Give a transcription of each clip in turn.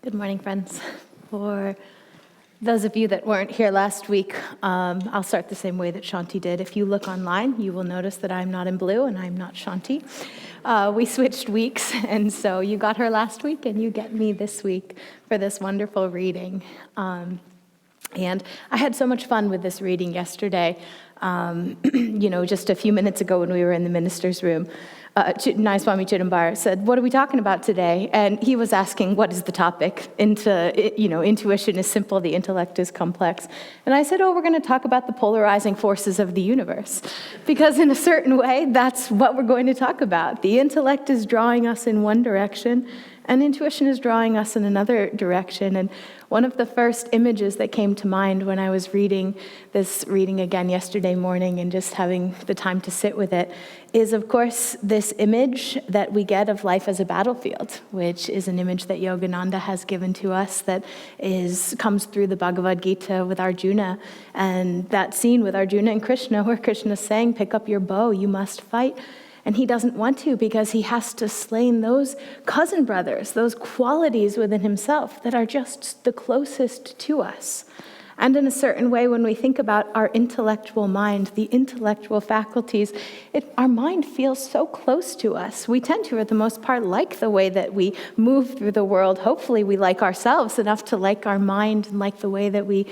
Good morning, friends. For those of you that weren't here last week, I'll start the same way that Shanti did. If you look online, you will notice that I'm not in blue and I'm not Shanti. We switched weeks, and so you got her last week and you get me this week for this wonderful reading. And I had so much fun with this reading yesterday. Just a few minutes ago when we were in the minister's room, Swami Chidambar said, "What are we talking about today?" And he was asking, what is the topic? Intuition is simple, the intellect is complex. And I said, we're going to talk about the polarizing forces of the universe. Because in a certain way, that's what we're going to talk about. The intellect is drawing us in one direction, and intuition is drawing us in another direction. And one of the first images that came to mind when I was reading this reading again yesterday morning and just having the time to sit with it is, of course, this image that we get of life as a battlefield, which is an image that Yogananda has given to us that comes through the Bhagavad Gita with Arjuna. And that scene with Arjuna and Krishna where Krishna's saying, "Pick up your bow, you must fight." And he doesn't want to because he has to slay those cousin brothers, those qualities within himself that are just the closest to us. And in a certain way, when we think about our intellectual mind, the intellectual faculties, our mind feels so close to us. We tend to, for the most part, like the way that we move through the world. Hopefully we like ourselves enough to like our mind and like the way that we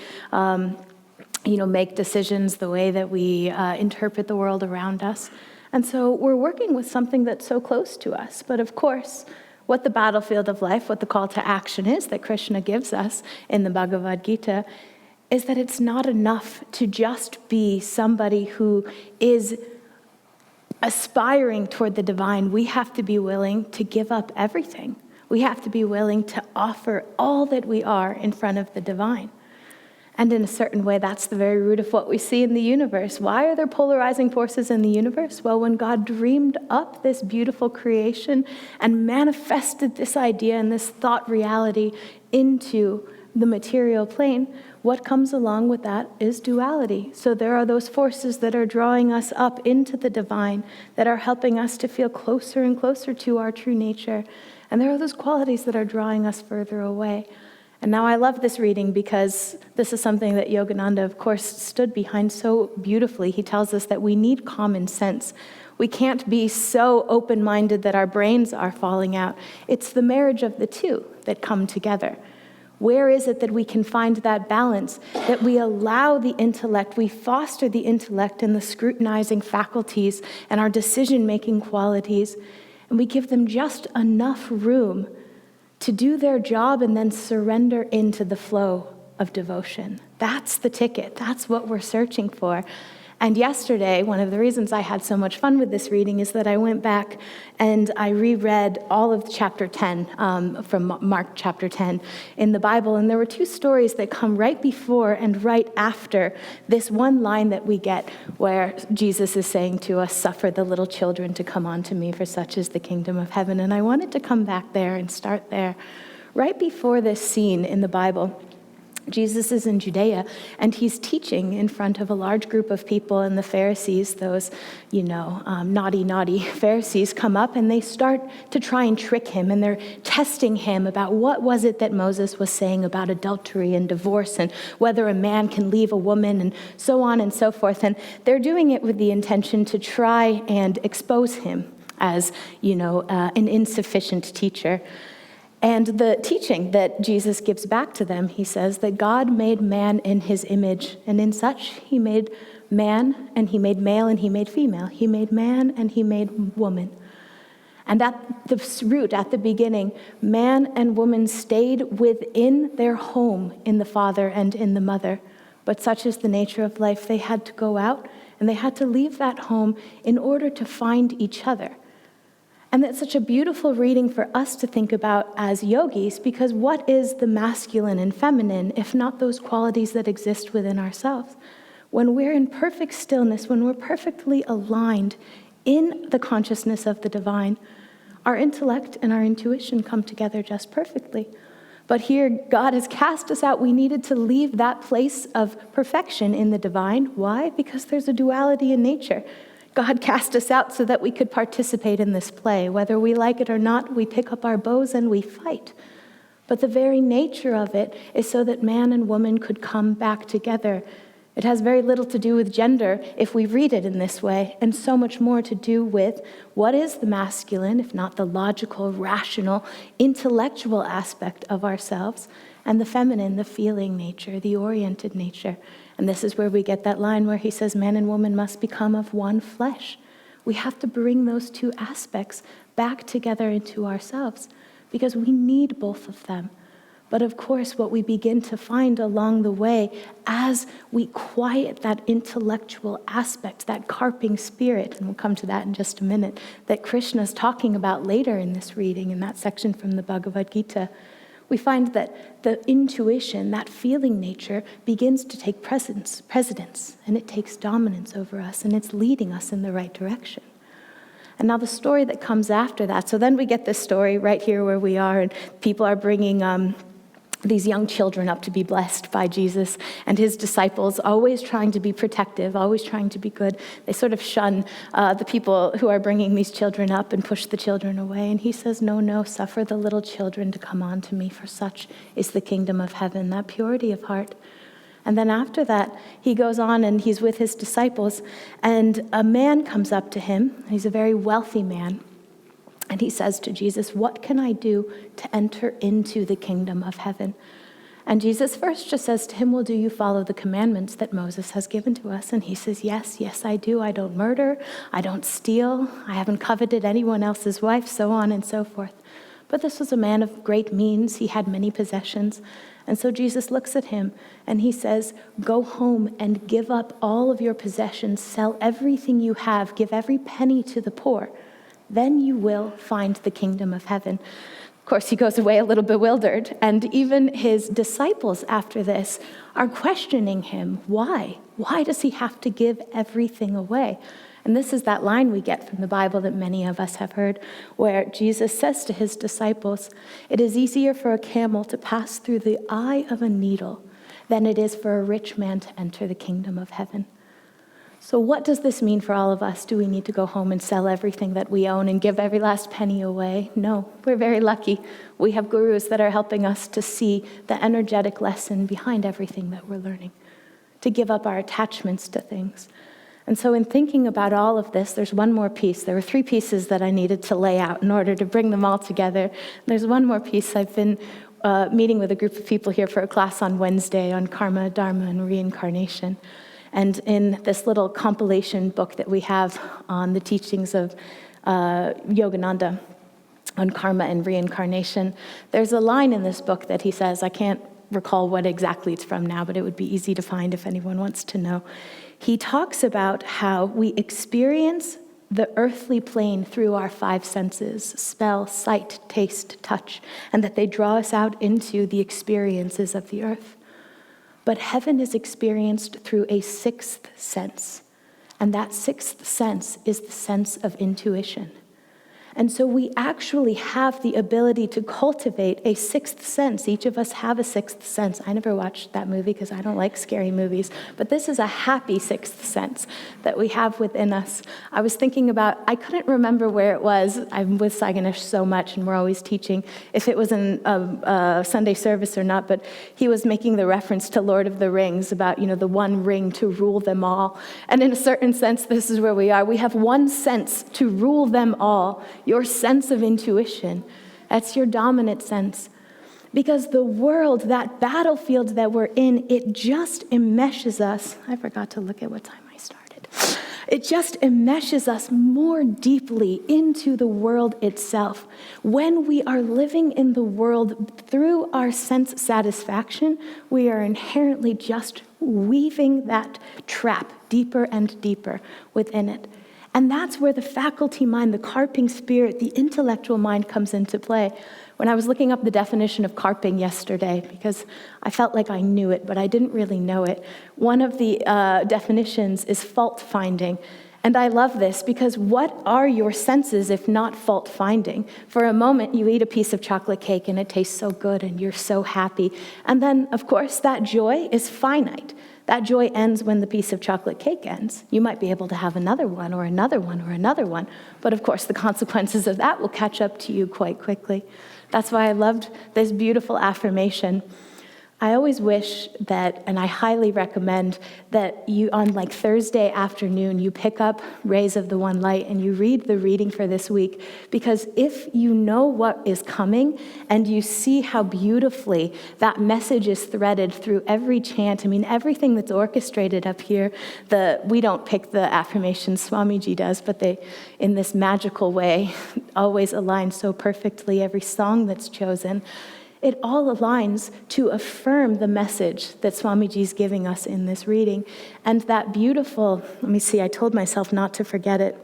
make decisions, the way that we interpret the world around us. And so we're working with something that's so close to us. But of course, what the battlefield of life, what the call to action is that Krishna gives us in the Bhagavad Gita, is that it's not enough to just be somebody who is aspiring toward the divine. We have to be willing to give up everything. We have to be willing to offer all that we are in front of the divine. And in a certain way, that's the very root of what we see in the universe. Why are there polarizing forces in the universe? Well, when God dreamed up this beautiful creation and manifested this idea and this thought reality into the material plane, what comes along with that is duality. So there are those forces that are drawing us up into the divine, that are helping us to feel closer and closer to our true nature. And there are those qualities that are drawing us further away. And now I love this reading because this is something that Yogananda, of course, stood behind so beautifully. He tells us that we need common sense. We can't be so open-minded that our brains are falling out. It's the marriage of the two that come together. Where is it that we can find that balance, that we allow the intellect, we foster the intellect and the scrutinizing faculties and our decision-making qualities, and we give them just enough room to do their job and then surrender into the flow of devotion. That's the ticket. That's what we're searching for. And yesterday, one of the reasons I had so much fun with this reading is that I went back and I reread all of chapter 10 from Mark chapter 10 in the Bible. And there were two stories that come right before and right after this one line that we get where Jesus is saying to us, "Suffer the little children to come unto me, for such is the kingdom of heaven." And I wanted to come back there and start there. Right before this scene in the Bible, Jesus is in Judea, and he's teaching in front of a large group of people, and the Pharisees, those, naughty Pharisees, come up, and they start to try and trick him, and they're testing him about what was it that Moses was saying about adultery and divorce, and whether a man can leave a woman, and so on and so forth. And they're doing it with the intention to try and expose him as, an insufficient teacher. And the teaching that Jesus gives back to them, he says that God made man in his image, and in such he made man, and he made male, and he made female. He made man, and he made woman. And at the root, at the beginning, man and woman stayed within their home in the father and in the mother. But such is the nature of life. They had to go out, and they had to leave that home in order to find each other. And that's such a beautiful reading for us to think about as yogis, because what is the masculine and feminine, if not those qualities that exist within ourselves? When we're in perfect stillness, when we're perfectly aligned in the consciousness of the divine, our intellect and our intuition come together just perfectly. But here, God has cast us out. We needed to leave that place of perfection in the divine. Why? Because there's a duality in nature. God cast us out so that we could participate in this play. Whether we like it or not, we pick up our bows and we fight. But the very nature of it is so that man and woman could come back together. It has very little to do with gender if we read it in this way, and so much more to do with what is the masculine, if not the logical, rational, intellectual aspect of ourselves, and the feminine, the feeling nature, the oriented nature. And this is where we get that line where he says, man and woman must become of one flesh. We have to bring those two aspects back together into ourselves because we need both of them. But of course, what we begin to find along the way as we quiet that intellectual aspect, that carping spirit, and we'll come to that in just a minute, that Krishna's talking about later in this reading, in that section from the Bhagavad Gita, we find that the intuition, that feeling nature, begins to take precedence, and it takes dominance over us, and it's leading us in the right direction. And now the story that comes after that, so then we get this story right here where we are, and people are bringing these young children up to be blessed by Jesus and his disciples, always trying to be protective, always trying to be good. They sort of shun the people who are bringing these children up and push the children away. And he says, no, suffer the little children to come on to me, for such is the kingdom of heaven, that purity of heart. And then after that, he goes on and he's with his disciples, and a man comes up to him. He's a very wealthy man. And he says to Jesus, what can I do to enter into the kingdom of heaven? And Jesus first just says to him, well, do you follow the commandments that Moses has given to us? And he says, yes, I do. I don't murder. I don't steal. I haven't coveted anyone else's wife, so on and so forth. But this was a man of great means. He had many possessions. And so Jesus looks at him and he says, go home and give up all of your possessions. Sell everything you have. Give every penny to the poor. Then you will find the kingdom of heaven. Of course, he goes away a little bewildered, and even his disciples after this are questioning him. Why? Why does he have to give everything away? And this is that line we get from the Bible that many of us have heard, where Jesus says to his disciples, it is easier for a camel to pass through the eye of a needle than it is for a rich man to enter the kingdom of heaven. So what does this mean for all of us? Do we need to go home and sell everything that we own and give every last penny away? No, we're very lucky. We have gurus that are helping us to see the energetic lesson behind everything that we're learning, to give up our attachments to things. And so in thinking about all of this, there's one more piece. There were 3 pieces that I needed to lay out in order to bring them all together. There's one more piece. I've been meeting with a group of people here for a class on Wednesday on karma, dharma, and reincarnation. And in this little compilation book that we have on the teachings of Yogananda on karma and reincarnation, there's a line in this book that he says, I can't recall what exactly it's from now, but it would be easy to find if anyone wants to know. He talks about how we experience the earthly plane through our 5 senses, smell, sight, taste, touch, and that they draw us out into the experiences of the earth. But heaven is experienced through a 6th sense, and that 6th sense is the sense of intuition. And so we actually have the ability to cultivate a 6th sense. Each of us have a 6th sense. I never watched that movie because I don't like scary movies, but this is a happy 6th sense that we have within us. I was thinking about, I couldn't remember where it was. I'm with Sai Ganesh so much, and we're always teaching, if it was in a Sunday service or not, but he was making the reference to Lord of the Rings about, the one ring to rule them all. And in a certain sense, this is where we are. We have one sense to rule them all. Your sense of intuition, that's your dominant sense. Because the world, that battlefield that we're in, it just enmeshes us. I forgot to look at what time I started. It just enmeshes us more deeply into the world itself. When we are living in the world through our sense satisfaction, we are inherently just weaving that trap deeper and deeper within it. And that's where the faculty mind, the carping spirit, the intellectual mind comes into play. When I was looking up the definition of carping yesterday, because I felt like I knew it, but I didn't really know it, one of the definitions is fault finding. And I love this because what are your senses if not fault finding? For a moment, you eat a piece of chocolate cake and it tastes so good and you're so happy. And then, of course, that joy is finite. That joy ends when the piece of chocolate cake ends. You might be able to have another one or another one or another one. But of course, the consequences of that will catch up to you quite quickly. That's why I loved this beautiful affirmation. I always wish that, and I highly recommend that you, on like Thursday afternoon, you pick up Rays of the One Light and you read the reading for this week. Because if you know what is coming and you see how beautifully that message is threaded through every chant, I mean, everything that's orchestrated up here, we don't pick the affirmations, Swamiji does, but they, in this magical way, always align so perfectly, every song that's chosen. It all aligns to affirm the message that Swamiji is giving us in this reading. And that beautiful, let me see, I told myself not to forget it.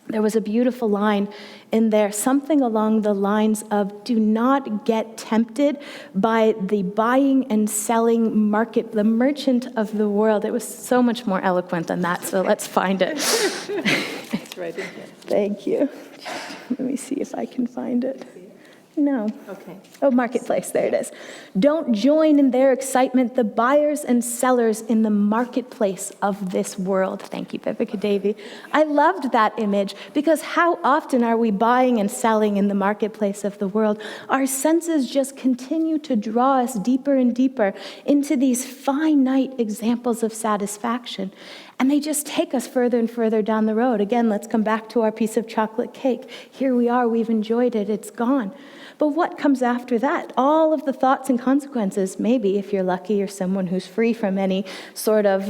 There was a beautiful line in there, something along the lines of, do not get tempted by the buying and selling market, the merchant of the world. It was so much more eloquent than that, so let's find it. It's right in here. Thank you. Let me see if I can find it. No. Okay. Oh, marketplace, there it is. Don't join in their excitement, the buyers and sellers in the marketplace of this world. Thank you, Viveka Devi. I loved that image because how often are we buying and selling in the marketplace of the world? Our senses just continue to draw us deeper and deeper into these finite examples of satisfaction. And they just take us further and further down the road. Again, let's come back to our piece of chocolate cake. Here we are, we've enjoyed it, it's gone. But what comes after that? All of the thoughts and consequences. Maybe, if you're lucky, you're someone who's free from any sort of,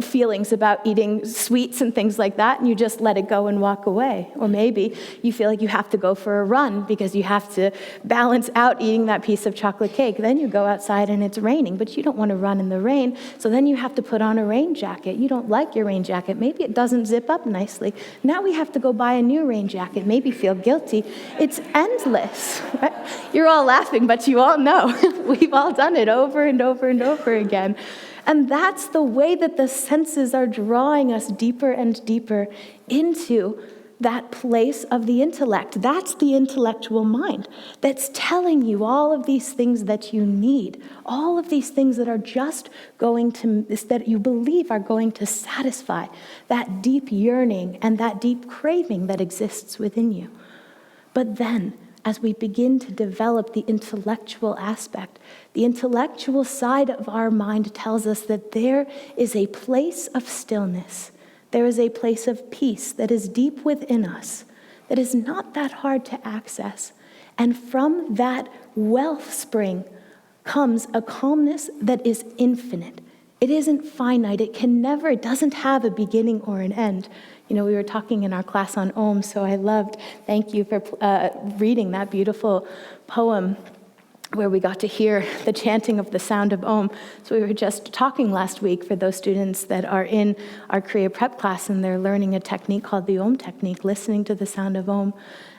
feelings about eating sweets and things like that, and you just let it go and walk away. Or maybe you feel like you have to go for a run because you have to balance out eating that piece of chocolate cake. Then you go outside and it's raining, but you don't want to run in the rain, so then you have to put on a rain jacket. You don't like your rain jacket. Maybe it doesn't zip up nicely. Now we have to go buy a new rain jacket. Maybe feel guilty. It's endless. Right? You're all laughing, but you all know. We've all done it over and over and over again. And that's the way that the senses are drawing us deeper and deeper into that place of the intellect. That's the intellectual mind that's telling you all of these things that you need, all of these things that are just going to, that you believe are going to satisfy that deep yearning and that deep craving that exists within you. But then, as we begin to develop the intellectual aspect, the intellectual side of our mind tells us that there is a place of stillness. There is a place of peace that is deep within us, that is not that hard to access. And from that wellspring comes a calmness that is infinite. It isn't finite. It doesn't have a beginning or an end. We were talking in our class on Om, so I loved, thank you for reading that beautiful poem where we got to hear the chanting of the sound of Om. So we were just talking last week for those students that are in our Kriya Prep class and they're learning a technique called the Om technique, listening to the sound of Om.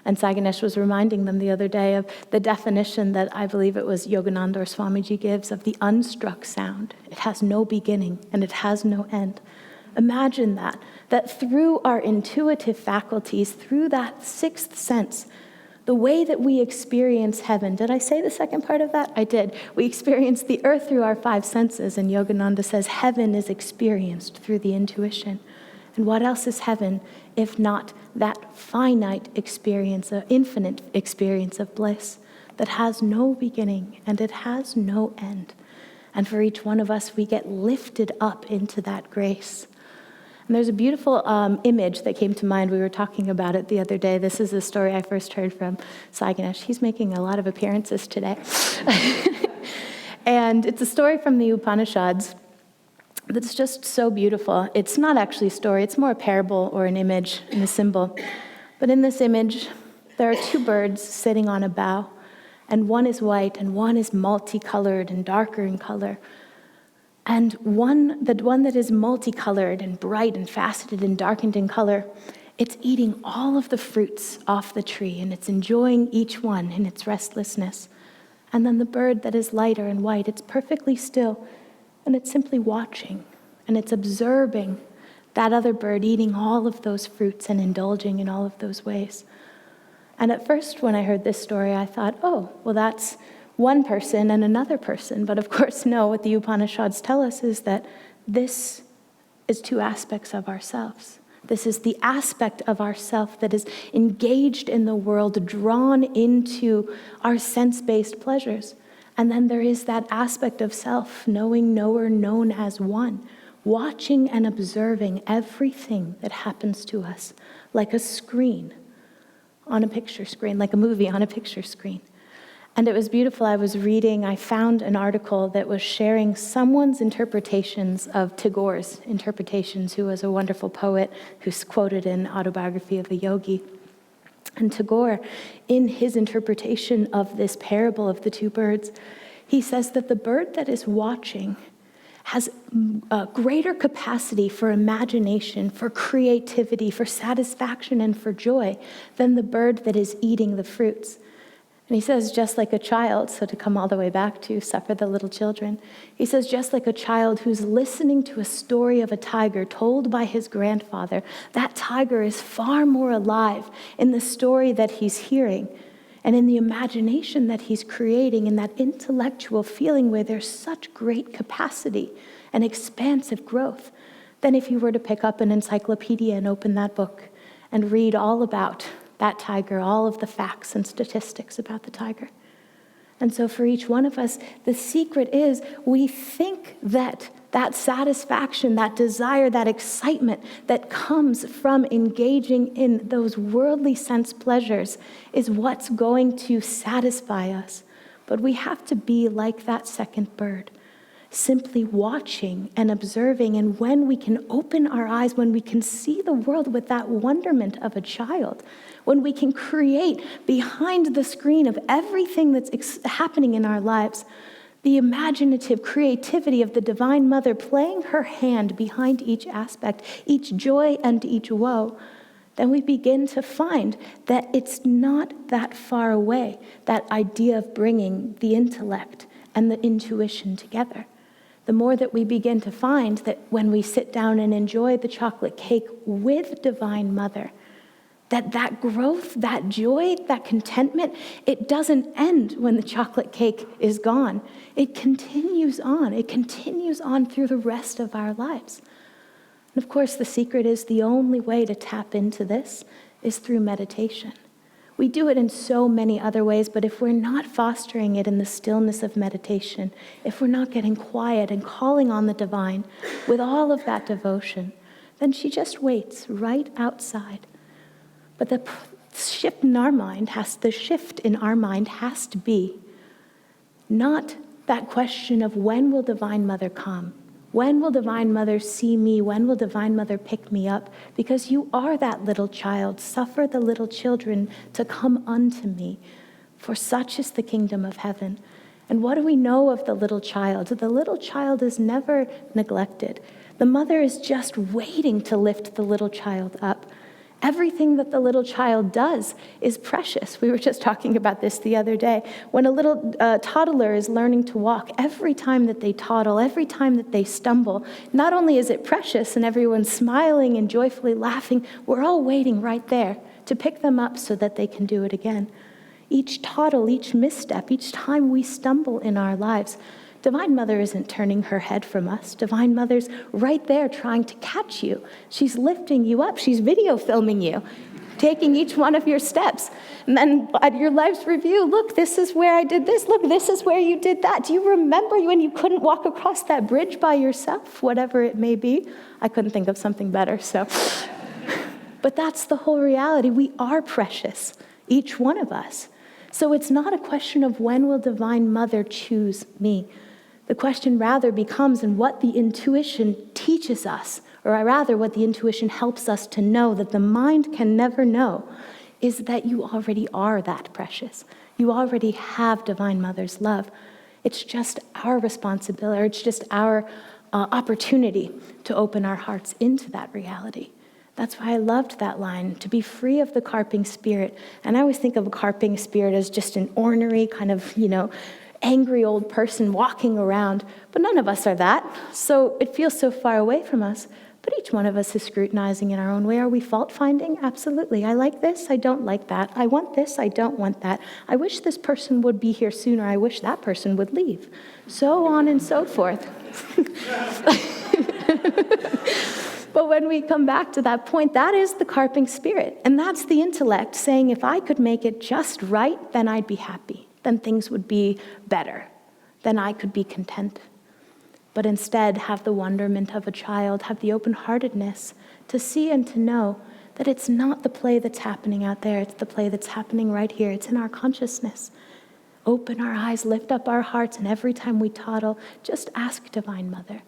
And Sai Ganesh was reminding them the other day of the definition that I believe it was Yogananda or Swamiji gives of the unstruck sound. It has no beginning and it has no end. Imagine that through our intuitive faculties, through that sixth sense, the way that we experience heaven. Did I say the second part of that? I did. We experience the earth through our five senses, and Yogananda says heaven is experienced through the intuition. And what else is heaven if not that finite experience, an infinite experience of bliss that has no beginning and it has no end? And for each one of us, we get lifted up into that grace. And there's a beautiful image that came to mind. We were talking about it the other day. This is a story I first heard from Sai Ganesh. He's making a lot of appearances today. And it's a story from the Upanishads that's just so beautiful. It's not actually a story. It's more a parable or an image and a symbol. But in this image, there are two birds sitting on a bough. And one is white and one is multicolored and darker in color. And the one that is multicolored and bright and faceted and darkened in color, it's eating all of the fruits off the tree and it's enjoying each one in its restlessness. And then the bird that is lighter and white, it's perfectly still and it's simply watching and it's observing That other bird eating all of those fruits and indulging in all of those ways. And at first, when I heard this story, I thought, oh, well, that's one person and another person. But of course, no, what the Upanishads tell us is that this is two aspects of ourselves. This is the aspect of ourself that is engaged in the world, drawn into our sense-based pleasures. And then there is that aspect of self, knowing, knower, known as one, watching and observing everything that happens to us, like a screen on a picture screen, like a movie on a picture screen. And it was beautiful. I found an article that was sharing someone's interpretations of Tagore's interpretations, who was a wonderful poet who's quoted in Autobiography of a Yogi. And Tagore, in his interpretation of this parable of the two birds, he says that the bird that is watching has a greater capacity for imagination, for creativity, for satisfaction, and for joy than the bird that is eating the fruits. And he says, just like a child, so to come all the way back to Suffer the Little Children, he says, just like a child who's listening to a story of a tiger told by his grandfather, that tiger is far more alive in the story that he's hearing and in the imagination that he's creating, in that intellectual feeling where there's such great capacity and expansive growth, than if you were to pick up an encyclopedia and open that book and read all about that tiger, all of the facts and statistics about the tiger. And so for each one of us, the secret is we think that that satisfaction, that desire, that excitement that comes from engaging in those worldly sense pleasures is what's going to satisfy us. But we have to be like that second bird, simply watching and observing. And when we can open our eyes, when we can see the world with that wonderment of a child, when we can create behind the screen of everything that's happening in our lives, the imaginative creativity of the Divine Mother playing her hand behind each aspect, each joy and each woe, then we begin to find that it's not that far away, that idea of bringing the intellect and the intuition together. The more that we begin to find that when we sit down and enjoy the chocolate cake with Divine Mother, that growth, that joy, that contentment, it doesn't end when the chocolate cake is gone. It continues on. It continues on through the rest of our lives. And of course, the secret is the only way to tap into this is through meditation. We do it in so many other ways, but if we're not fostering it in the stillness of meditation, if we're not getting quiet and calling on the divine with all of that devotion, then she just waits right outside. But the shift in our mind has to be not that question of when will Divine Mother come? When will Divine Mother see me? When will Divine Mother pick me up? Because you are that little child. Suffer the little children to come unto me, for such is the kingdom of heaven. And what do we know of the little child? The little child is never neglected. The mother is just waiting to lift the little child up. Everything that the little child does is precious. We were just talking about this the other day. When a little toddler is learning to walk, every time that they toddle, every time that they stumble, not only is it precious and everyone's smiling and joyfully laughing, we're all waiting right there to pick them up so that they can do it again. Each toddle, each misstep, each time we stumble in our lives, Divine Mother isn't turning her head from us. Divine Mother's right there trying to catch you. She's lifting you up. She's video filming you, taking each one of your steps. And then at your life's review, look, this is where I did this. Look, this is where you did that. Do you remember when you couldn't walk across that bridge by yourself, whatever it may be? I couldn't think of something better, so. But that's the whole reality. We are precious, each one of us. So it's not a question of when will Divine Mother choose me. The question rather becomes in what the intuition teaches us, or rather what the intuition helps us to know that the mind can never know, is that you already are that precious. You already have Divine Mother's love. It's just our responsibility, or it's just our opportunity to open our hearts into that reality. That's why I loved that line, to be free of the carping spirit. And I always think of a carping spirit as just an ornery kind of, angry old person walking around, but none of us are that, so it feels so far away from us. But each one of us is scrutinizing in our own way. Are we fault-finding? Absolutely. I like this, I don't like that. I want this, I don't want that. I wish this person would be here sooner. I wish that person would leave. So on and so forth. But when we come back to that point, that is the carping spirit. And that's the intellect saying, if I could make it just right, then I'd be happy. Then things would be better. Then I could be content. But instead, have the wonderment of a child, have the open-heartedness to see and to know that it's not the play that's happening out there, it's the play that's happening right here. It's in our consciousness. Open our eyes, lift up our hearts, and every time we toddle, just ask Divine Mother.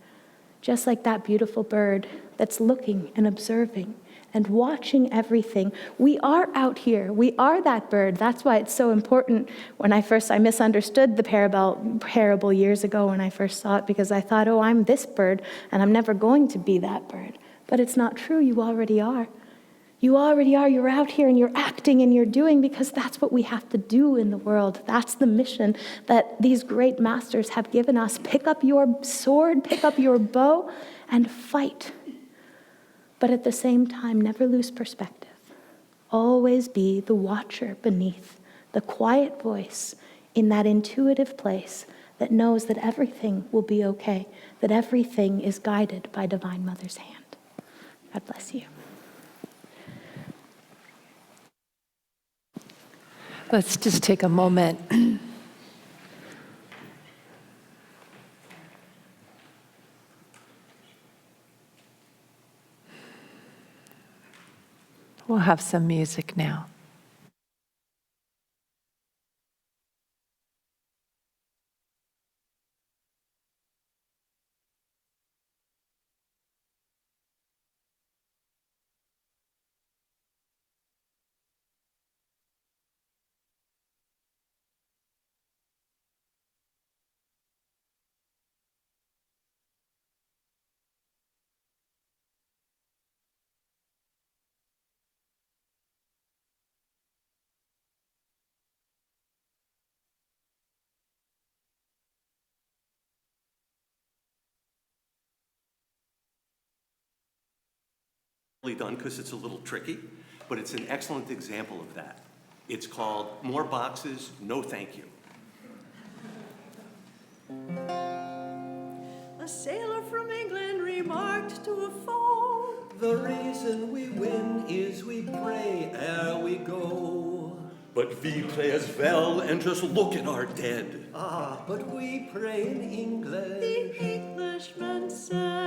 Just like that beautiful bird that's looking and observing and watching everything. We are out here. We are that bird. That's why it's so important. When I misunderstood the parable years ago when I first saw it, because I thought, oh, I'm this bird, and I'm never going to be that bird. But it's not true. You already are. You already are. You're out here and you're acting and you're doing, because that's what we have to do in the world. That's the mission that these great masters have given us. Pick up your sword, pick up your bow, and fight. But at the same time, never lose perspective. Always be the watcher beneath, the quiet voice in that intuitive place that knows that everything will be okay, that everything is guided by Divine Mother's hand. God bless you. Let's just take a moment. We'll have some music now. Done because it's a little tricky, but it's an excellent example of that. It's called More Boxes, No Thank You. A sailor from England remarked to a foe, the reason we win is we pray ere we go. But we play as well and just look at our dead. Ah, but we pray in English. the Englishman said.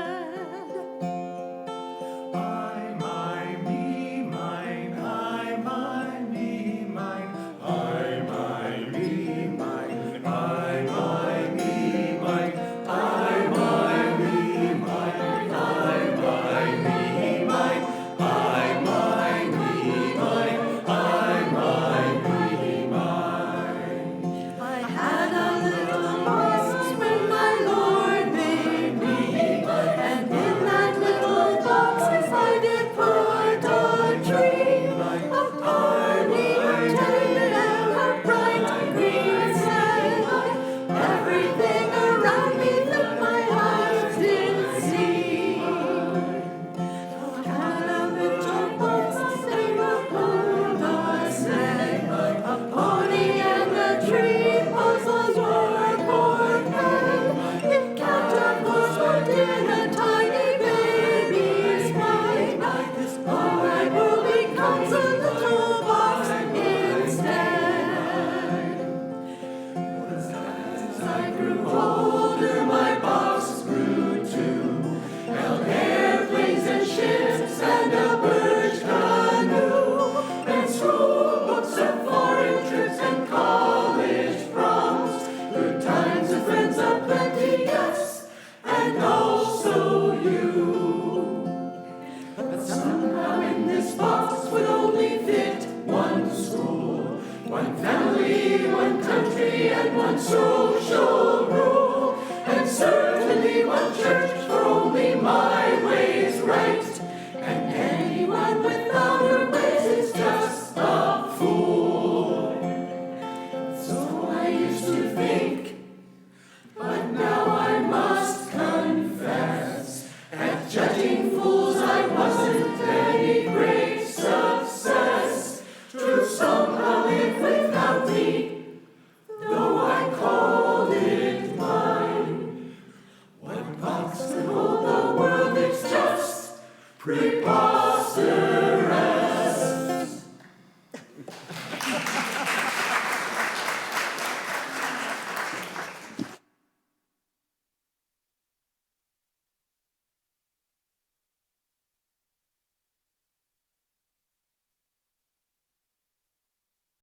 One family, one country, and one social